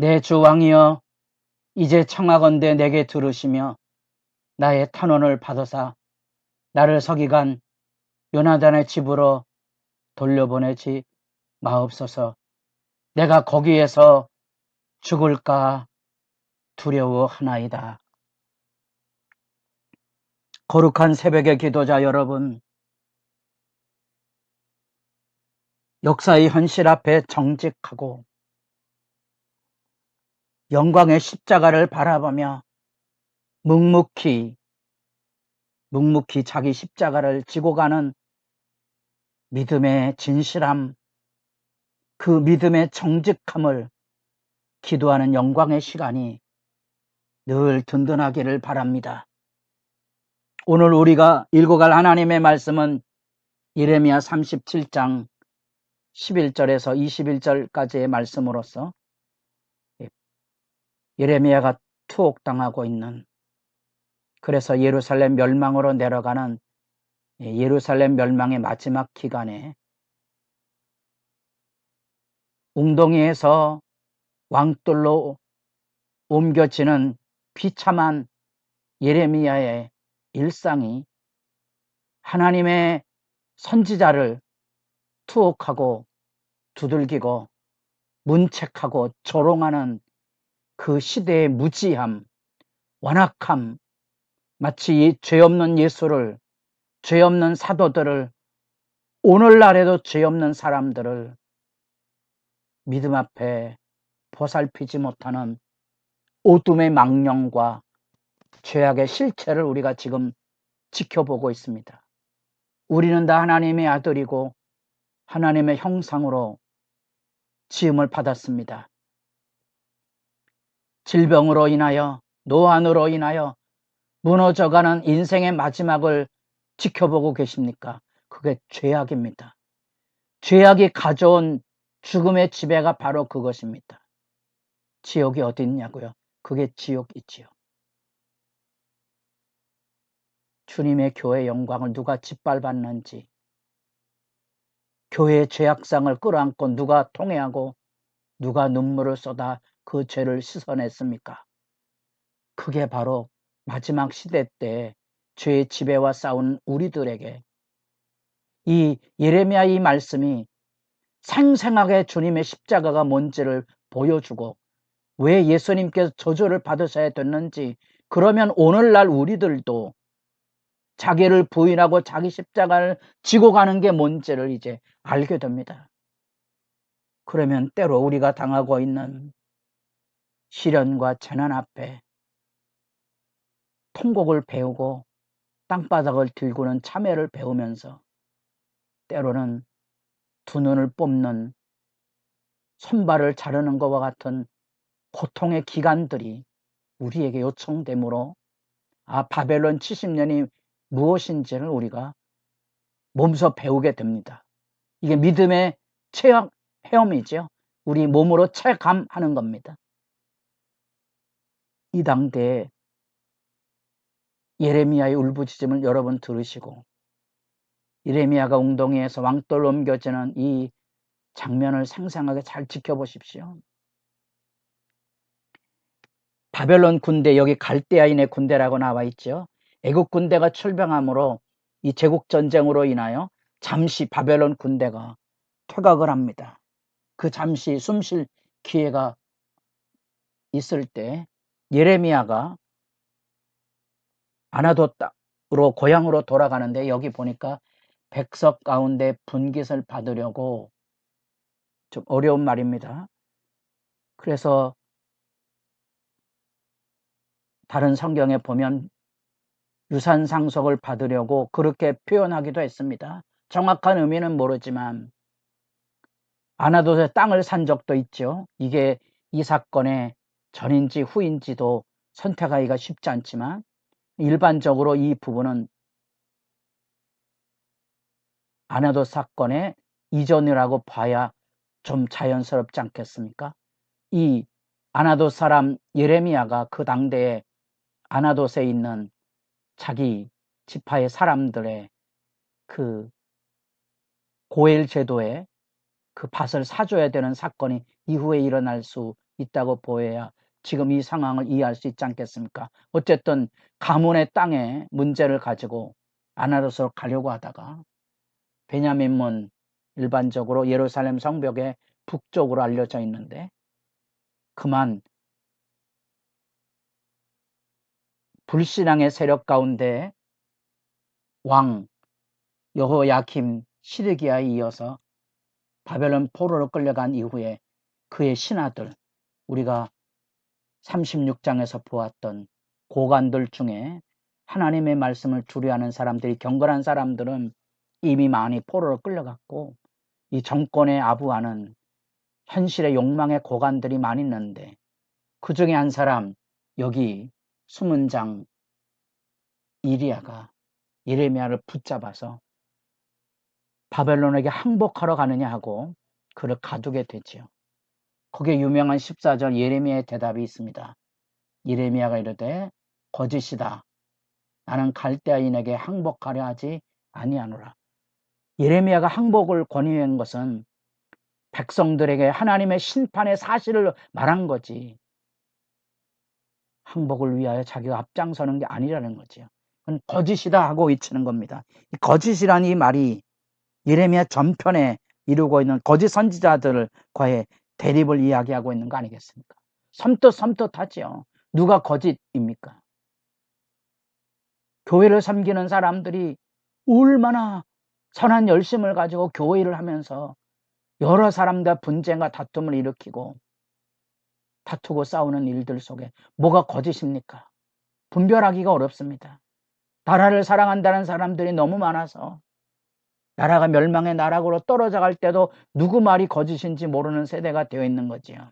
내 주왕이여, 이제 청하건대 내게 들으시며 나의 탄원을 받으사 나를 서기관 요나단의 집으로 돌려보내지 마옵소서. 내가 거기에서 죽을까 두려워하나이다. 거룩한 새벽의 기도자 여러분, 역사의 현실 앞에 정직하고 영광의 십자가를 바라보며 묵묵히 자기 십자가를 지고 가는 믿음의 진실함, 그 믿음의 정직함을 기도하는 영광의 시간이 늘 든든하기를 바랍니다. 오늘 우리가 읽어갈 하나님의 말씀은 예레미야 37장 11절에서 21절까지의 말씀으로서 예레미야가 투옥당하고 있는, 그래서 예루살렘 멸망으로 내려가는 예루살렘 멸망의 마지막 기간에 웅덩이에서 왕돌로 옮겨지는 비참한 예레미야의 일상이 하나님의 선지자를 투옥하고 두들기고 문책하고 조롱하는 그 시대의 무지함, 완악함, 마치 죄 없는 예수를, 죄 없는 사도들을, 오늘날에도 죄 없는 사람들을 믿음 앞에 보살피지 못하는 어둠의 망령과 죄악의 실체를 우리가 지금 지켜보고 있습니다. 우리는 다 하나님의 아들이고 하나님의 형상으로 지음을 받았습니다. 질병으로 인하여, 노안으로 인하여 무너져가는 인생의 마지막을 지켜보고 계십니까? 그게 죄악입니다. 죄악이 가져온 죽음의 지배가 바로 그것입니다. 지옥이 어디 있냐고요? 그게 지옥이지요. 주님의 교회 영광을 누가 짓밟았는지, 교회의 죄악상을 끌어안고 누가 통회하고 누가 눈물을 쏟아 그 죄를 씻어냈습니까? 그게 바로 마지막 시대 때 죄의 지배와 싸운 우리들에게 이 예레미야 이 말씀이 생생하게 주님의 십자가가 뭔지를 보여주고, 왜 예수님께서 저주를 받으셔야 됐는지, 그러면 오늘날 우리들도 자기를 부인하고 자기 십자가를 지고 가는 게 뭔지를 이제 알게 됩니다. 그러면 때로 우리가 당하고 있는 시련과 재난 앞에 통곡을 배우고 땅바닥을 들고는 참회를 배우면서 때로는 두 눈을 뽑는 손발을 자르는 것과 같은 고통의 기간들이 우리에게 요청되므로 바벨론 70년이 무엇인지를 우리가 몸소 배우게 됩니다. 이게 믿음의 체험이죠. 우리 몸으로 체감하는 겁니다. 이 당대에 예레미야의 울부짖음을 여러분 들으시고 예레미야가 웅덩이에서 왕돌로 옮겨지는 이 장면을 생생하게 잘 지켜보십시오. 바벨론 군대, 여기 갈대아인의 군대라고 나와 있죠. 애국 군대가 출병함으로 이 제국 전쟁으로 인하여 잠시 바벨론 군대가 퇴각을 합니다. 그 잠시 숨쉴 기회가 있을 때 예레미야가 아나돗 땅으로 고향으로 돌아가는데, 여기 보니까 백석 가운데 분깃을 받으려고, 좀 어려운 말입니다. 그래서 다른 성경에 보면 유산상속을 받으려고 그렇게 표현하기도 했습니다. 정확한 의미는 모르지만 아나돗에 땅을 산 적도 있죠. 이게 이 사건의 전인지 후인지도 선택하기가 쉽지 않지만 일반적으로 이 부분은 아나돗 사건의 이전이라고 봐야 좀 자연스럽지 않겠습니까? 이 아나돗 사람 예레미야가 그 당대에 아나돗에 있는 자기 지파의 사람들의 그 고엘 제도에 그 밭을 사줘야 되는 사건이 이후에 일어날 수 있다고 보여야 지금 이 상황을 이해할 수 있지 않겠습니까? 어쨌든 가문의 땅에 문제를 가지고 아나도스로 가려고 하다가 베냐민문 일반적으로 예루살렘 성벽의 북쪽으로 알려져 있는데 그만 불신앙의 세력 가운데 왕 여호야김 시드기야에 이어서 바벨론 포로로 끌려간 이후에 그의 신하들, 우리가 36장에서 보았던 고관들 중에 하나님의 말씀을 두려워하는 사람들이, 경건한 사람들은 이미 많이 포로로 끌려갔고 이 정권에 아부하는 현실의 욕망의 고관들이 많이 있는데 그 중에 한 사람, 여기 숨은 장 이리야가 예레미야를 붙잡아서 바벨론에게 항복하러 가느냐 하고 그를 가두게 되지요. 거기에 유명한 14절 예레미야의 대답이 있습니다. 예레미야가 이르되 거짓이다. 나는 갈대아인에게 항복하려 하지 아니하노라. 예레미야가 항복을 권유한 것은 백성들에게 하나님의 심판의 사실을 말한 거지, 항복을 위하여 자기가 앞장서는 게 아니라는 거지요. 그건 거짓이다 하고 외치는 겁니다. 이 거짓이라는 이 말이 예레미야 전편에 이루고 있는 거짓 선지자들과의 대립을 이야기하고 있는 거 아니겠습니까? 섬뜩섬뜩하지요. 누가 거짓입니까? 교회를 섬기는 사람들이 얼마나 선한 열심을 가지고 교회 일을 하면서 여러 사람과 분쟁과 다툼을 일으키고 다투고 싸우는 일들 속에 뭐가 거짓입니까? 분별하기가 어렵습니다. 나라를 사랑한다는 사람들이 너무 많아서 나라가 멸망의 나락으로 떨어져 갈 때도 누구 말이 거짓인지 모르는 세대가 되어 있는 거지요.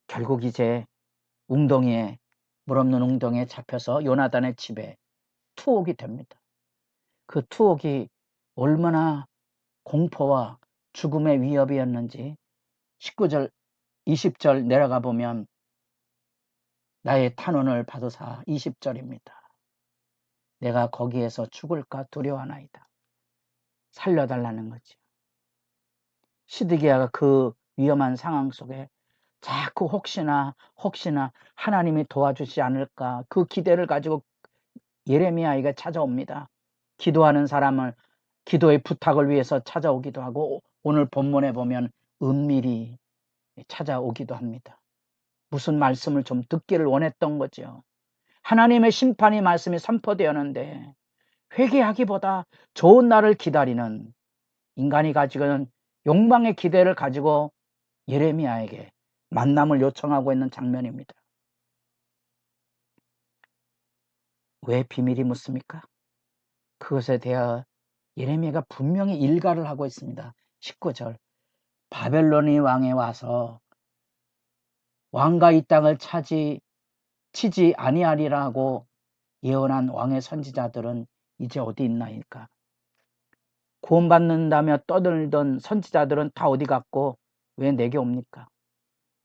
결국 이제 웅덩이에, 물 없는 웅덩이에 잡혀서 요나단의 집에 투옥이 됩니다. 그 투옥이 얼마나 공포와 죽음의 위협이었는지 19절 20절 내려가 보면 나의 탄원을 받으사 20절입니다. 내가 거기에서 죽을까 두려워하나이다. 살려달라는 거죠. 시드기야가 그 위험한 상황 속에 자꾸 혹시나 하나님이 도와주지 않을까 그 기대를 가지고 예레미야에게 찾아옵니다. 기도하는 사람을 기도의 부탁을 위해서 찾아오기도 하고 오늘 본문에 보면 은밀히 찾아오기도 합니다. 무슨 말씀을 좀 듣기를 원했던 거죠. 하나님의 심판의 말씀이 선포되었는데 회개하기보다 좋은 날을 기다리는 인간이 가지고 있는 욕망의 기대를 가지고 예레미야에게 만남을 요청하고 있는 장면입니다. 왜 비밀이 묻습니까? 그것에 대하여 예레미야가 분명히 일가를 하고 있습니다. 19절 바벨론의 왕에 와서 왕과 이 땅을 치지 아니하리라 하고 예언한 왕의 선지자들은 이제 어디 있나이까? 구원받는다며 떠들던 선지자들은 다 어디 갔고 왜 내게 옵니까?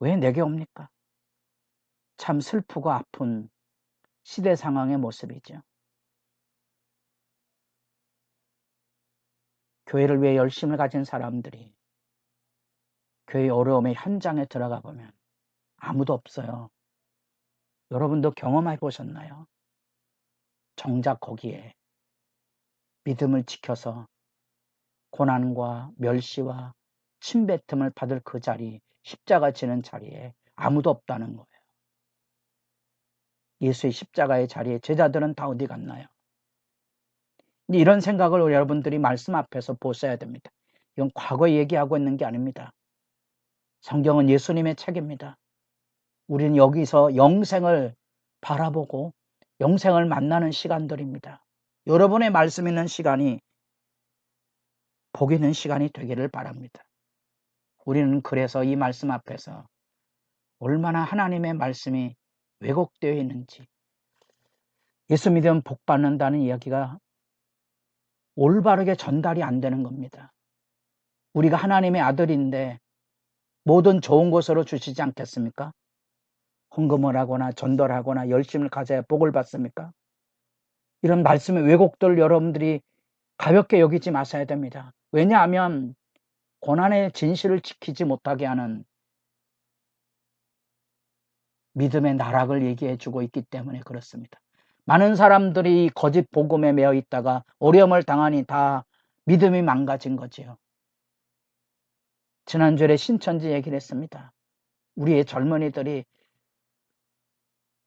왜 내게 옵니까? 참 슬프고 아픈 시대 상황의 모습이죠. 교회를 위해 열심을 가진 사람들이 교회 어려움의 현장에 들어가 보면 아무도 없어요. 여러분도 경험해 보셨나요? 정작 거기에 믿음을 지켜서 고난과 멸시와 침뱉음을 받을 그 자리, 십자가 지는 자리에 아무도 없다는 거예요. 예수의 십자가의 자리에 제자들은 다 어디 갔나요? 이런 생각을 여러분들이 말씀 앞에서 보셔야 됩니다. 이건 과거 얘기하고 있는 게 아닙니다. 성경은 예수님의 책입니다. 우리는 여기서 영생을 바라보고 영생을 만나는 시간들입니다. 여러분의 말씀 있는 시간이 복 있는 시간이 되기를 바랍니다. 우리는 그래서 이 말씀 앞에서 얼마나 하나님의 말씀이 왜곡되어 있는지, 예수 믿으면 복 받는다는 이야기가 올바르게 전달이 안 되는 겁니다. 우리가 하나님의 아들인데 모든 좋은 것으로 주시지 않겠습니까? 헌금을 하거나 전도하거나 열심을 가져야 복을 받습니까? 이런 말씀의 왜곡들 여러분들이 가볍게 여기지 마셔야 됩니다. 왜냐하면 고난의 진실을 지키지 못하게 하는 믿음의 나락을 얘기해 주고 있기 때문에 그렇습니다. 많은 사람들이 거짓 복음에 매여 있다가 어려움을 당하니 다 믿음이 망가진 거지요. 지난주에 신천지 얘기를 했습니다. 우리의 젊은이들이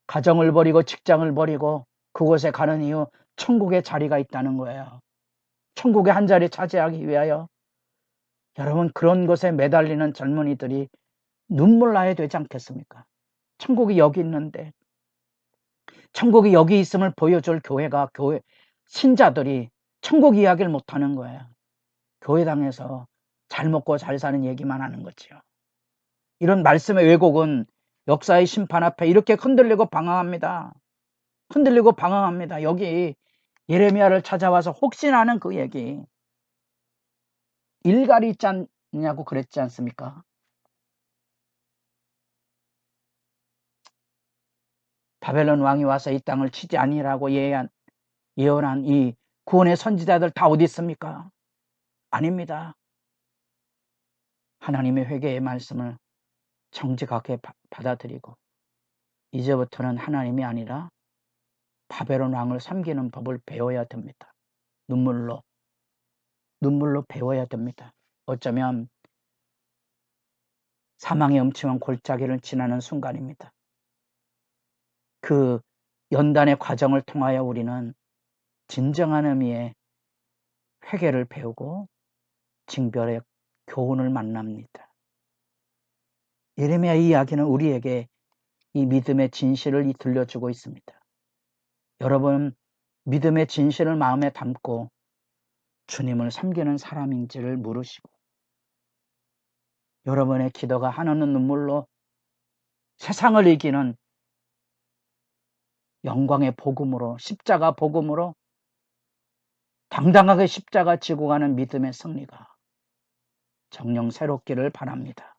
가정을 버리고 직장을 버리고 그곳에 가는 이유 천국에 자리가 있다는 거예요. 천국의 한 자리 차지하기 위하여 여러분 그런 것에 매달리는 젊은이들이 눈물 나야 되지 않겠습니까? 천국이 여기 있는데 천국이 여기 있음을 보여줄 교회가 신자들이 천국 이야기를 못하는 거예요. 교회당에서 잘 먹고 잘 사는 얘기만 하는 거지요. 이런 말씀의 왜곡은 역사의 심판 앞에 이렇게 흔들리고 방황합니다. 흔들리고 방황합니다. 여기 예레미야를 찾아와서 혹시나 하는 그 얘기 일갈이 있지 않냐고 그랬지 않습니까? 바벨론 왕이 와서 이 땅을 치지 아니라고 예언한 이 구원의 선지자들 다 어디 있습니까? 아닙니다. 하나님의 회개의 말씀을 정직하게 받아들이고 이제부터는 하나님이 아니라 바벨론 왕을 섬기는 법을 배워야 됩니다. 눈물로 배워야 됩니다. 어쩌면 사망의 음침한 골짜기를 지나는 순간입니다. 그 연단의 과정을 통하여 우리는 진정한 의미의 회개를 배우고 징별의 교훈을 만납니다. 예레미야 이야기는 우리에게 이 믿음의 진실을 들려주고 있습니다. 여러분, 믿음의 진실을 마음에 담고 주님을 섬기는 사람인지를 물으시고 여러분의 기도가 하나는 눈물로 세상을 이기는 영광의 복음으로 십자가 복음으로 당당하게 십자가 지고 가는 믿음의 승리가 정녕 새롭기를 바랍니다.